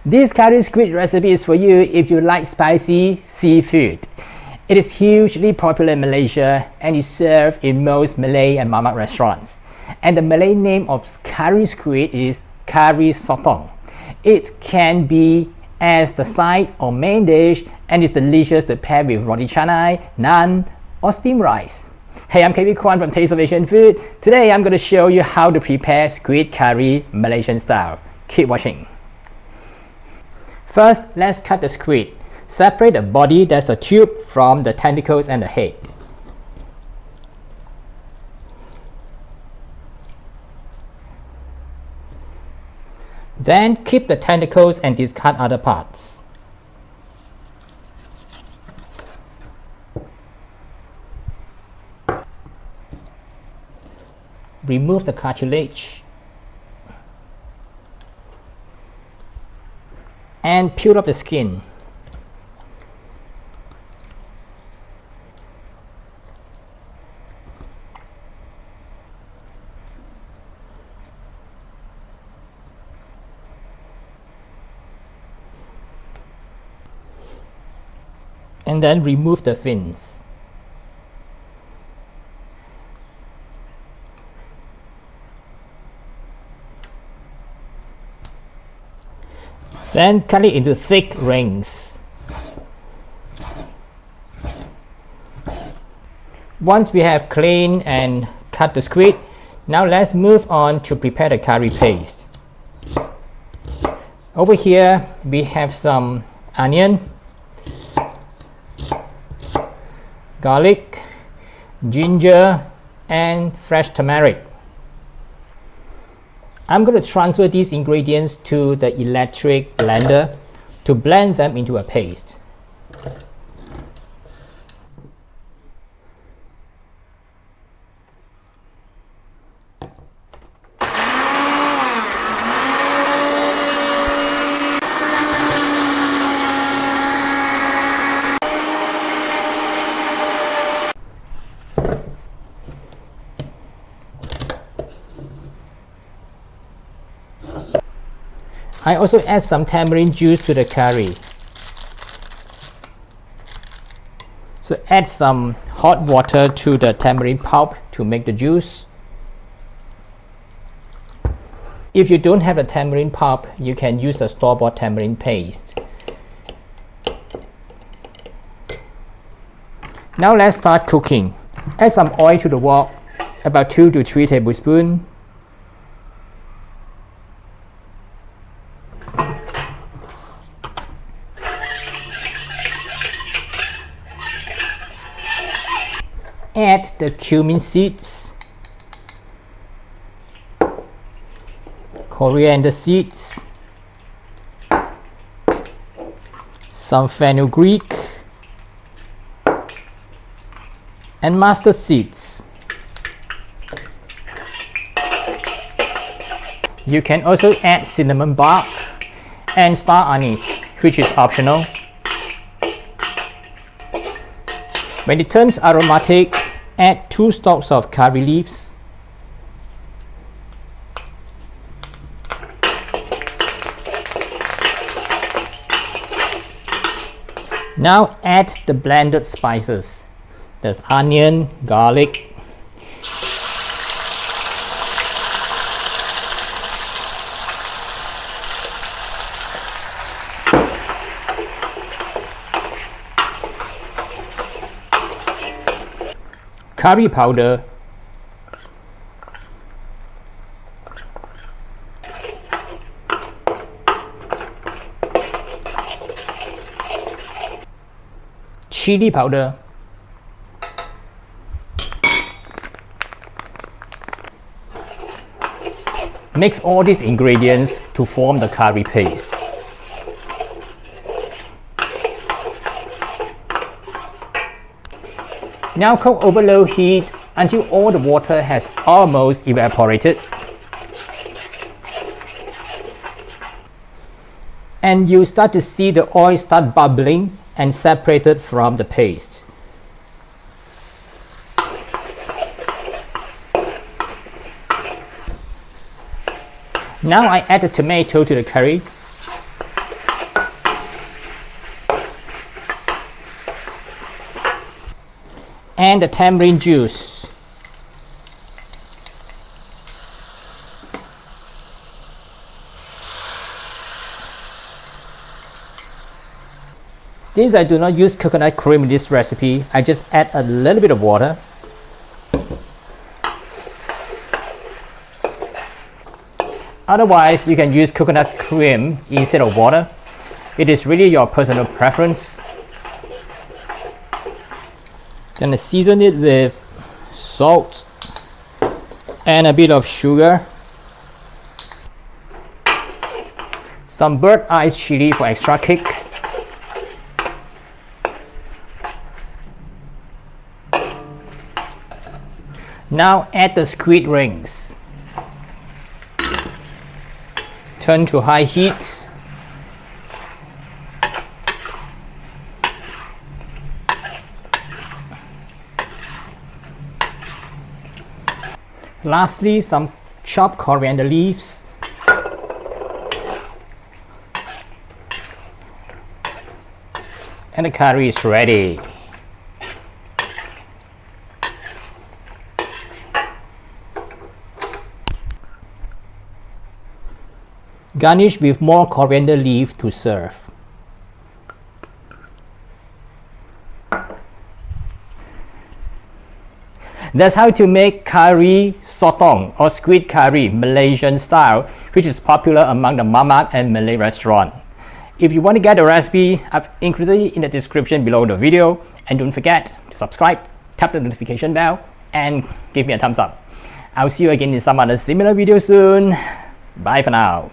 This curry squid recipe is for you if you like spicy seafood. It is hugely popular in Malaysia and is served in most Malay and Mamak restaurants. And the Malay name of curry squid is Kari Sotong. It can be as the side or main dish and is delicious to pair with roti canai, naan or steamed rice. Hey, I'm Kari Kwan from Taste of Asian Food. Today I'm going to show you how to prepare squid curry Malaysian style. Keep watching. First, let's cut the squid. Separate the body, that's the tube, from the tentacles and the head. Then keep the tentacles and discard other parts. Remove the cartilage and peel off the skin. And then remove the fins. Then cut it into thick rings. Once we have cleaned and cut the squid, now let's move on to prepare the curry paste. Over here we have some onion, garlic, ginger and fresh turmeric. I'm going to transfer these ingredients to the electric blender to blend them into a paste. I also add some tamarind juice to the curry. So add some hot water to the tamarind pulp to make the juice. If you don't have a tamarind pulp, you can use the store-bought tamarind paste. Now let's start cooking. Add some oil to the wok, about 2 to 3 tablespoons. Add the cumin seeds, coriander seeds, some fenugreek and mustard seeds. You can also add cinnamon bark and star anise, which is optional. When it turns aromatic, add 2 stalks of curry leaves. Now add the blended spices. There's onion, garlic, curry powder, chili powder, mix all these ingredients to form the curry paste. Now cook over low heat until all the water has almost evaporated. And you start to see the oil start bubbling and separated from the paste. Now I add the tomato to the curry. and the tamarind juice. Since I do not use coconut cream in this recipe, I just add a little bit of water. Otherwise, you can use coconut cream instead of water. It is really your personal preference. Then season it with salt and a bit of sugar. Some bird eye chili for extra kick. Now add the squid rings. Turn to high heat. Lastly, some chopped coriander leaves. And the curry is ready. Garnish with more coriander leaf to serve. That's how to make Kari Sotong or squid curry Malaysian style, which is popular among the Mamak and Malay restaurant. If you want to get the recipe, I've included it in the description below the video, and don't forget to subscribe, tap the notification bell, and give me a thumbs up. I'll see you again in some other similar video soon. Bye for now.